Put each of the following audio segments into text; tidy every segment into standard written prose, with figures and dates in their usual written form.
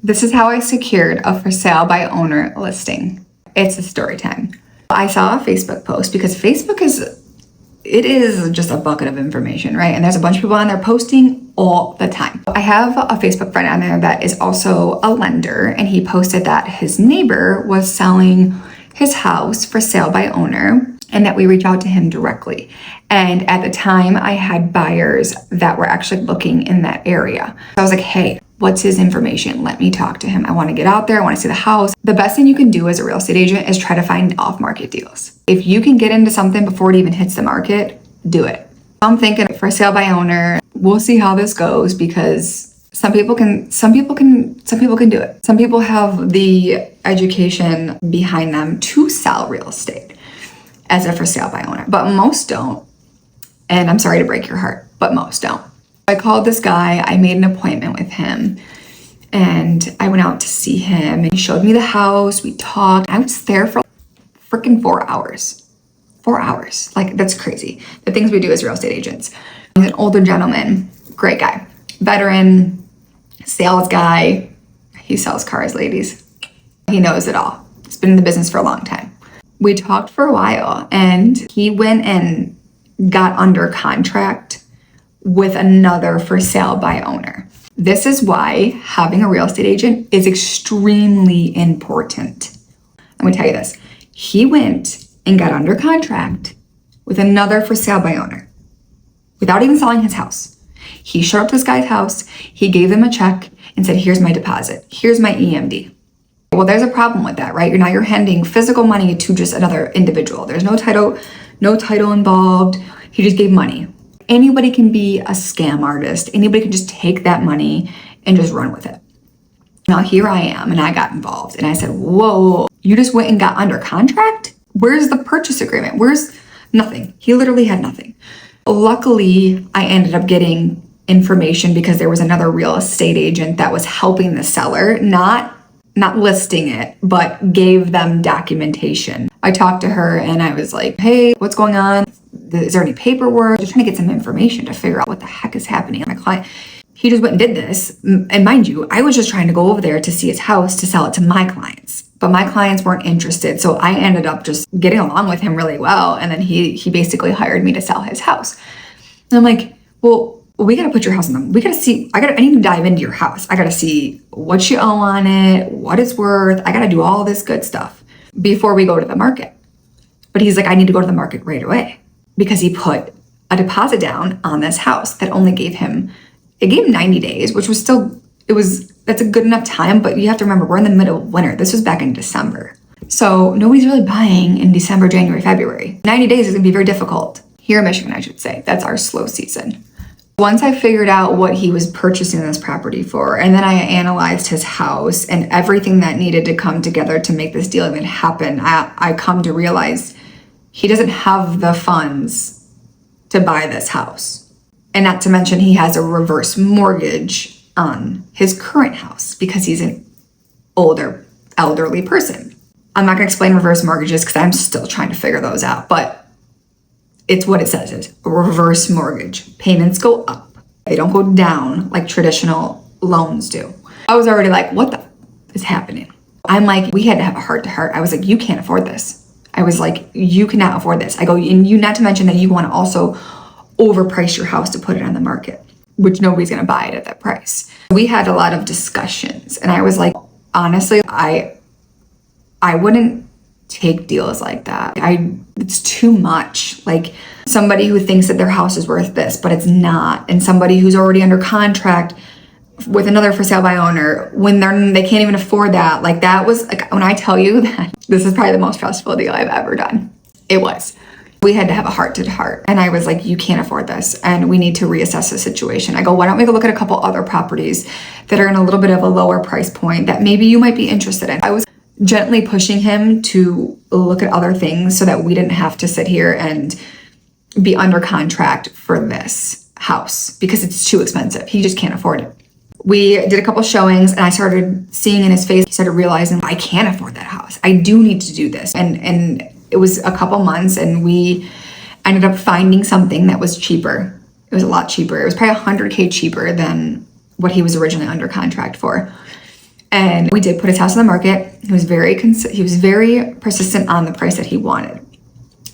This is how I secured a for sale by owner listing. It's a story time. I saw a Facebook post because Facebook is just a bucket of information, right? And there's a bunch of people on there posting all the time. I have a Facebook friend on there that is also a lender, and he posted that his neighbor was selling his house for sale by owner and that we reach out to him directly. And at the time, I had buyers that were actually looking in that area. I was like, hey, what's his information? Let me talk to him. I want to get out there. I want to see the house. The best thing you can do as a real estate agent is try to find off-market deals. If you can get into something before it even hits the market, do it. I'm thinking for sale by owner, we'll see how this goes because some people can do it. Some people have the education behind them to sell real estate as a for sale by owner, but most don't. And I'm sorry to break your heart, but most don't. I called this guy, I made an appointment with him, and I went out to see him, and he showed me the house, we talked. I was there for freaking 4 hours. 4 hours, like that's crazy. The things we do as real estate agents. He's an older gentleman, great guy, veteran, sales guy. He sells cars, ladies. He knows it all. He's been in the business for a long time. We talked for a while, and he went and got under contract with another for sale by owner. This is why having a real estate agent is extremely important. Let me tell you this. He went and got under contract with another for sale by owner without even selling his house. He showed up to this guy's house, he gave them a check and said, here's my deposit, here's my EMD. Well, there's a problem with that, right? You're handing physical money to just another individual. There's no title involved. He just gave money. Anybody can be a scam artist. Anybody can just take that money and just run with it. Now here I am, and I got involved, and I said, whoa, you just went and got under contract? Where's the purchase agreement? Where's nothing? He literally had nothing. Luckily, I ended up getting information because there was another real estate agent that was helping the seller, not listing it, but gave them documentation. I talked to her and I was like, hey, what's going on? Is there any paperwork? Just trying to get some information to figure out what the heck is happening. My client, he just went and did this. And mind you, I was just trying to go over there to see his house to sell it to my clients. But my clients weren't interested. So I ended up just getting along with him really well. And then he basically hired me to sell his house. And I'm like, well, we got to put your house in them. We got to see, I need to dive into your house. I got to see what you owe on it, what it's worth. I got to do all this good stuff before we go to the market. But he's like, I need to go to the market right away because he put a deposit down on this house that only gave him 90 days, which was still, that's a good enough time. But you have to remember, we're in the middle of winter. This was back in December. So nobody's really buying in December, January, February. 90 days is going to be very difficult. Here in Michigan, I should say. That's our slow season. Once I figured out what he was purchasing this property for, and then I analyzed his house and everything that needed to come together to make this deal even happen, I come to realize he doesn't have the funds to buy this house. And not to mention he has a reverse mortgage on his current house because he's an older, elderly person. I'm not going to explain reverse mortgages because I'm still trying to figure those out, but it's what it says. It's a reverse mortgage. Payments go up. They don't go down like traditional loans do. I was already like, what the is happening? I'm like, we had to have a heart to heart. I was like, you can't afford this. I was like, you cannot afford this. I go, and you, not to mention that you want to also overprice your house to put it on the market, which nobody's going to buy it at that price. We had a lot of discussions and I was like, honestly, I wouldn't take deals like that. It's too much. Like somebody who thinks that their house is worth this, but it's not. And somebody who's already under contract with another for sale by owner when they can't even afford that. Like that was like, when I tell you that this is probably the most stressful deal I've ever done. It was. We had to have a heart to heart. And I was like, you can't afford this. And we need to reassess the situation. I go, why don't we go look at a couple other properties that are in a little bit of a lower price point that maybe you might be interested in. I was gently pushing him to look at other things so that we didn't have to sit here and be under contract for this house because it's too expensive. He just can't afford it. We did a couple showings and I started seeing in his face, he started realizing I can't afford that house. I do need to do this. And it was a couple months and we ended up finding something that was cheaper. It was a lot cheaper. It was probably $100K cheaper than what he was originally under contract for. And we did put his house on the market. He was very persistent on the price that he wanted.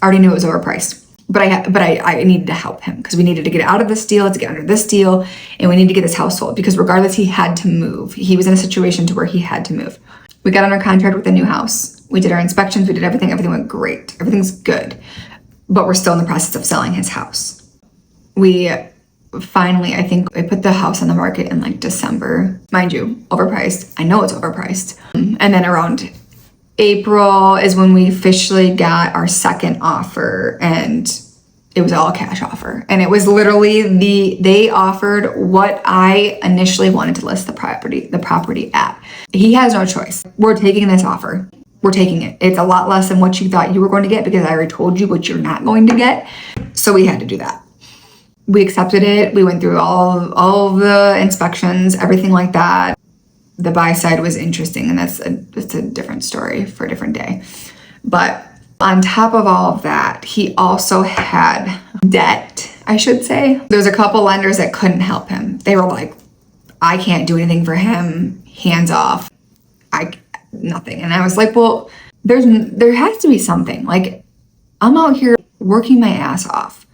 I already knew it was overpriced. But I needed to help him because we needed to get out of this deal, to get under this deal, and we needed to get this house sold because regardless, he had to move. He was in a situation to where he had to move. We got under contract with a new house. We did our inspections. We did everything. Everything went great. Everything's good. But we're still in the process of selling his house. We finally, I think I put the house on the market in like December. Mind you, overpriced. I know it's overpriced. And then around April is when we officially got our second offer, and it was all a cash offer. And it was literally they offered what I initially wanted to list the property at. He has no choice. We're taking this offer. We're taking it. It's a lot less than what you thought you were going to get because I already told you what you're not going to get. So we had to do that. We accepted it. We went through all of the inspections, everything like that. The buy side was interesting, and it's a different story for a different day. But on top of all of that, he also had debt, I should say. There's a couple lenders that couldn't help him. They were like, I can't do anything for him, hands off, nothing. And I was like, well, there has to be something. Like, I'm out here working my ass off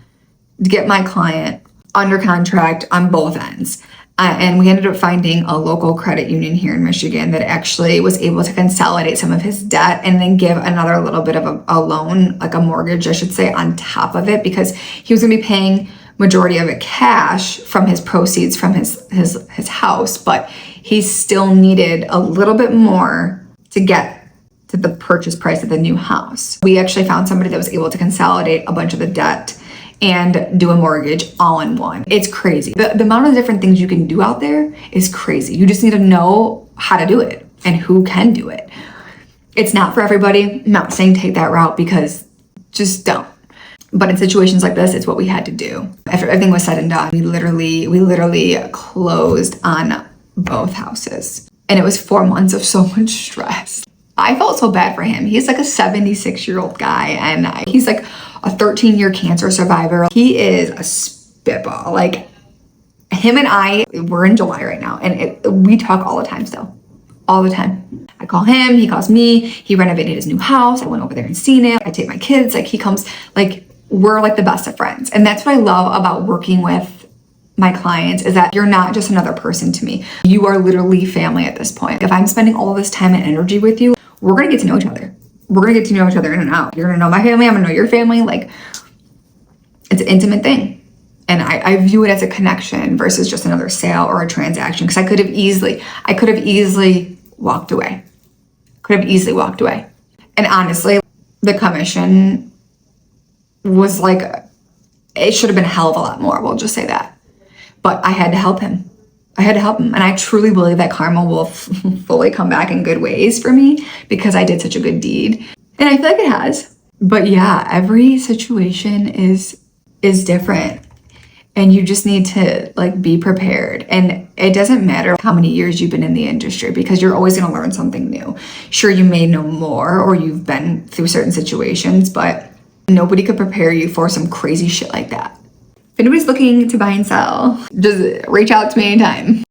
to get my client under contract on both ends. And we ended up finding a local credit union here in Michigan that actually was able to consolidate some of his debt and then give another little bit of a loan, like a mortgage, I should say, on top of it, because he was going to be paying majority of it cash from his proceeds from his house, but he still needed a little bit more to get to the purchase price of the new house. We actually found somebody that was able to consolidate a bunch of the debt and do a mortgage all in one. It's crazy. The amount of different things you can do out there is crazy. You just need to know how to do it and who can do it. It's not for everybody. I'm not saying take that route, because just don't. But in situations like this, it's what we had to do. After everything was said and done, we literally closed on both houses. And it was 4 months of so much stress. I felt so bad for him. He's like a 76-year-old guy, and he's like a 13-year cancer survivor. He is a spitball. Like, him and I, we're in July right now, and we talk all the time still. All the time. I call him, he calls me. He renovated his new house. I went over there and seen it. I take my kids. Like, he comes, like, we're like the best of friends. And that's what I love about working with my clients, is that you're not just another person to me. You are literally family at this point. If I'm spending all this time and energy with you, we're going to get to know each other. We're going to get to know each other in and out. You're going to know my family. I'm going to know your family. Like, it's an intimate thing. And I view it as a connection versus just another sale or a transaction. Because I could have easily walked away. And honestly, the commission was like, it should have been a hell of a lot more. We'll just say that. But I had to help him. And I truly believe that karma will fully come back in good ways for me, because I did such a good deed. And I feel like it has. But yeah, every situation is different. And you just need to like be prepared. And it doesn't matter how many years you've been in the industry, because you're always going to learn something new. Sure, you may know more, or you've been through certain situations, but nobody could prepare you for some crazy shit like that. If anybody's looking to buy and sell, just reach out to me anytime.